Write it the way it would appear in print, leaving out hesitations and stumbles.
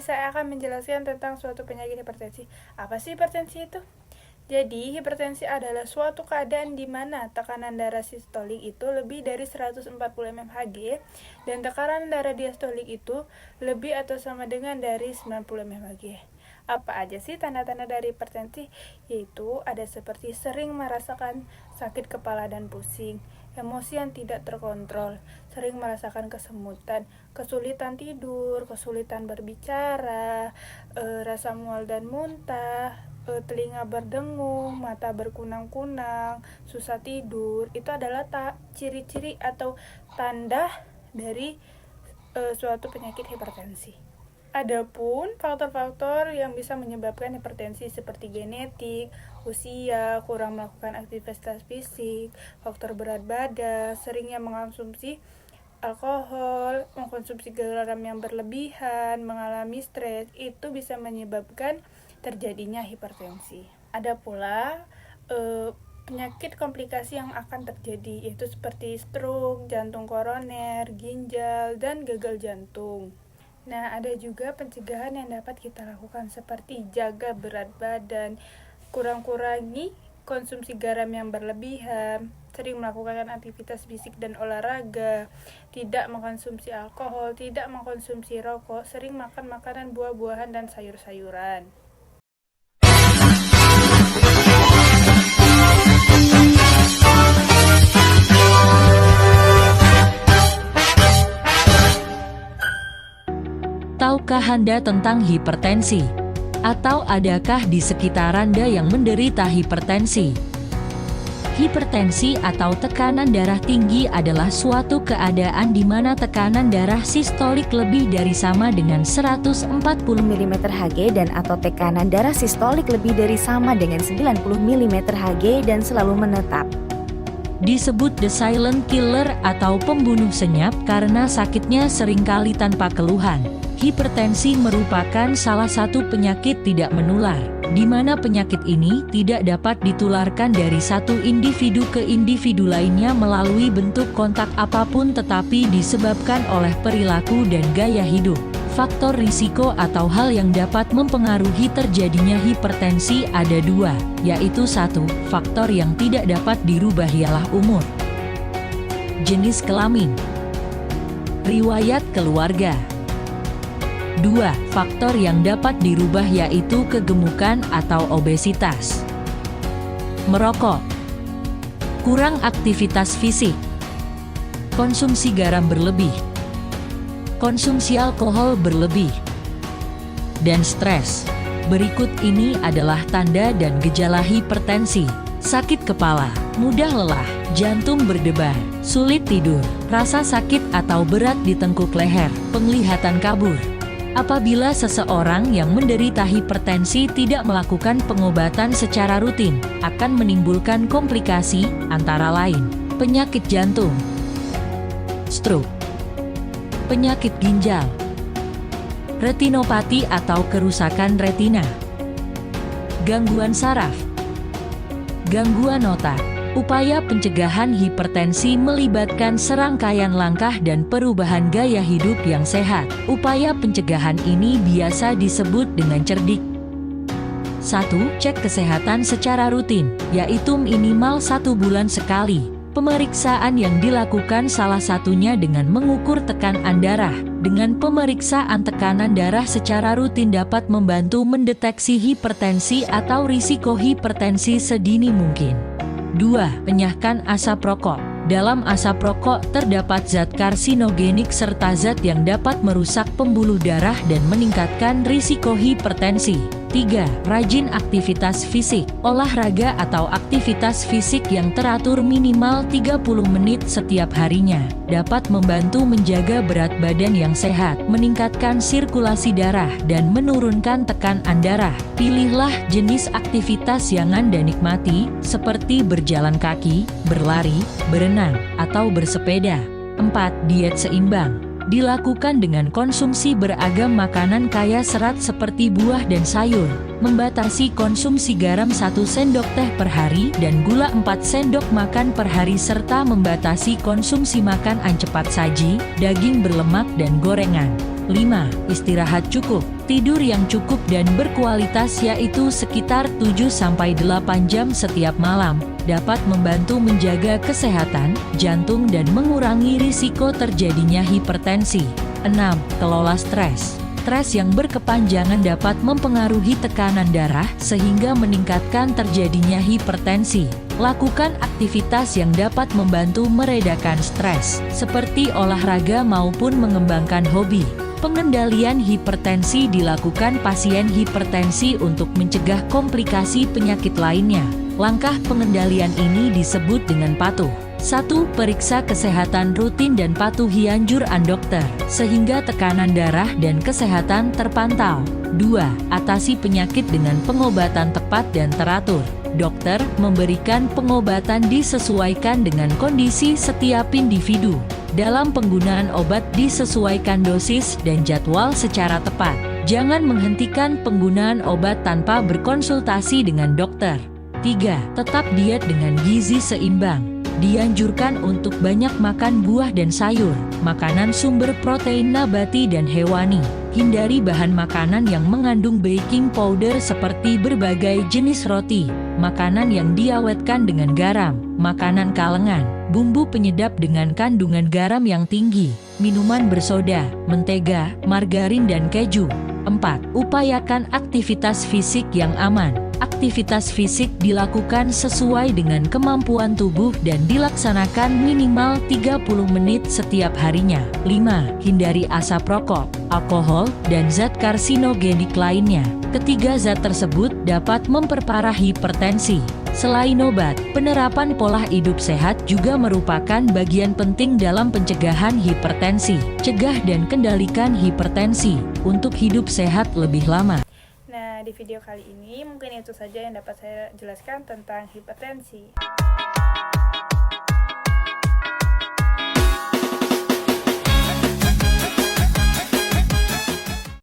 saya akan menjelaskan tentang suatu penyakit hipertensi. Apa sih hipertensi itu? Jadi, hipertensi adalah suatu keadaan di mana tekanan darah sistolik itu lebih dari 140 mmHg dan tekanan darah diastolik itu lebih atau sama dengan dari 90 mmHg. Apa aja sih tanda-tanda dari hipertensi? Yaitu ada seperti sering merasakan sakit kepala dan pusing, emosi yang tidak terkontrol, sering merasakan kesemutan, kesulitan tidur, kesulitan berbicara, rasa mual dan muntah, telinga berdengung, mata berkunang-kunang, susah tidur. Itu adalah ciri-ciri atau tanda dari suatu penyakit hipertensi. Adapun faktor-faktor yang bisa menyebabkan hipertensi seperti genetik, usia, kurang melakukan aktivitas fisik, faktor berat badan, seringnya mengonsumsi alkohol, mengkonsumsi garam yang berlebihan, mengalami stres, itu bisa menyebabkan terjadinya hipertensi. Ada pula penyakit komplikasi yang akan terjadi, yaitu seperti stroke, jantung koroner, ginjal, dan gagal jantung. Nah, ada juga pencegahan yang dapat kita lakukan seperti jaga berat badan, kurangi konsumsi garam yang berlebihan, sering melakukan aktivitas fisik dan olahraga, tidak mengkonsumsi alkohol, tidak mengkonsumsi rokok, sering makan makanan buah-buahan dan sayur-sayuran. Tahukah Anda tentang hipertensi? Atau adakah di sekitar Anda yang menderita hipertensi? Hipertensi atau tekanan darah tinggi adalah suatu keadaan di mana tekanan darah sistolik lebih dari sama dengan 140 mmHg dan atau tekanan darah sistolik lebih dari sama dengan 90 mmHg dan selalu menetap. Disebut the silent killer atau pembunuh senyap karena sakitnya seringkali tanpa keluhan. Hipertensi merupakan salah satu penyakit tidak menular, di mana penyakit ini tidak dapat ditularkan dari satu individu ke individu lainnya melalui bentuk kontak apapun tetapi disebabkan oleh perilaku dan gaya hidup. Faktor risiko atau hal yang dapat mempengaruhi terjadinya hipertensi ada dua, yaitu satu, faktor yang tidak dapat dirubah ialah umur, jenis kelamin, riwayat keluarga. 2. Faktor yang dapat dirubah yaitu kegemukan atau obesitas, merokok, kurang aktivitas fisik, konsumsi garam berlebih, konsumsi alkohol berlebih, dan stres. Berikut ini adalah tanda dan gejala hipertensi: sakit kepala, mudah lelah, jantung berdebar, sulit tidur, rasa sakit atau berat di tengkuk leher, penglihatan kabur. Apabila seseorang yang menderita hipertensi tidak melakukan pengobatan secara rutin, akan menimbulkan komplikasi, antara lain, penyakit jantung, stroke, penyakit ginjal, retinopati atau kerusakan retina, gangguan saraf, gangguan otak. Upaya pencegahan hipertensi melibatkan serangkaian langkah dan perubahan gaya hidup yang sehat. Upaya pencegahan ini biasa disebut dengan cerdik. 1. Cek kesehatan secara rutin, yaitu minimal 1 bulan sekali. Pemeriksaan yang dilakukan salah satunya dengan mengukur tekanan darah. Dengan pemeriksaan tekanan darah secara rutin dapat membantu mendeteksi hipertensi atau risiko hipertensi sedini mungkin. 2. Penyahkan asap rokok. Dalam asap rokok terdapat zat karsinogenik serta zat yang dapat merusak pembuluh darah dan meningkatkan risiko hipertensi. 3. Rajin aktivitas fisik. Olahraga atau aktivitas fisik yang teratur minimal 30 menit setiap harinya dapat membantu menjaga berat badan yang sehat, meningkatkan sirkulasi darah, dan menurunkan tekanan darah. Pilihlah jenis aktivitas yang Anda nikmati, seperti berjalan kaki, berlari, berenang, atau bersepeda. 4. Diet seimbang. Dilakukan dengan konsumsi beragam makanan kaya serat seperti buah dan sayur, membatasi konsumsi garam 1 sendok teh per hari dan gula 4 sendok makan per hari serta membatasi konsumsi makanan cepat saji, daging berlemak dan gorengan. 5. Istirahat cukup. Tidur yang cukup dan berkualitas yaitu sekitar 7-8 jam setiap malam, dapat membantu menjaga kesehatan jantung dan mengurangi risiko terjadinya hipertensi. 6. Kelola stres. Stres yang berkepanjangan dapat mempengaruhi tekanan darah sehingga meningkatkan terjadinya hipertensi. Lakukan aktivitas yang dapat membantu meredakan stres, seperti olahraga maupun mengembangkan hobi. Pengendalian hipertensi dilakukan pasien hipertensi untuk mencegah komplikasi penyakit lainnya. Langkah pengendalian ini disebut dengan patuh. 1. Periksa kesehatan rutin dan patuhi anjuran dokter, sehingga tekanan darah dan kesehatan terpantau. 2. Atasi penyakit dengan pengobatan tepat dan teratur. Dokter memberikan pengobatan disesuaikan dengan kondisi setiap individu. Dalam penggunaan obat disesuaikan dosis dan jadwal secara tepat. Jangan menghentikan penggunaan obat tanpa berkonsultasi dengan dokter. 3. Tetap diet dengan gizi seimbang. Dianjurkan untuk banyak makan buah dan sayur, makanan sumber protein nabati dan hewani. Hindari bahan makanan yang mengandung baking powder seperti berbagai jenis roti, makanan yang diawetkan dengan garam, makanan kalengan, bumbu penyedap dengan kandungan garam yang tinggi, minuman bersoda, mentega, margarin dan keju. 4. Upayakan aktivitas fisik yang aman. Aktivitas fisik dilakukan sesuai dengan kemampuan tubuh dan dilaksanakan minimal 30 menit setiap harinya. 5. Hindari asap rokok, alkohol, dan zat karsinogenik lainnya. Ketiga zat tersebut dapat memperparah hipertensi. Selain obat, penerapan pola hidup sehat juga merupakan bagian penting dalam pencegahan hipertensi. Cegah dan kendalikan hipertensi untuk hidup sehat lebih lama. Nah, di video kali ini mungkin itu saja yang dapat saya jelaskan tentang hipertensi.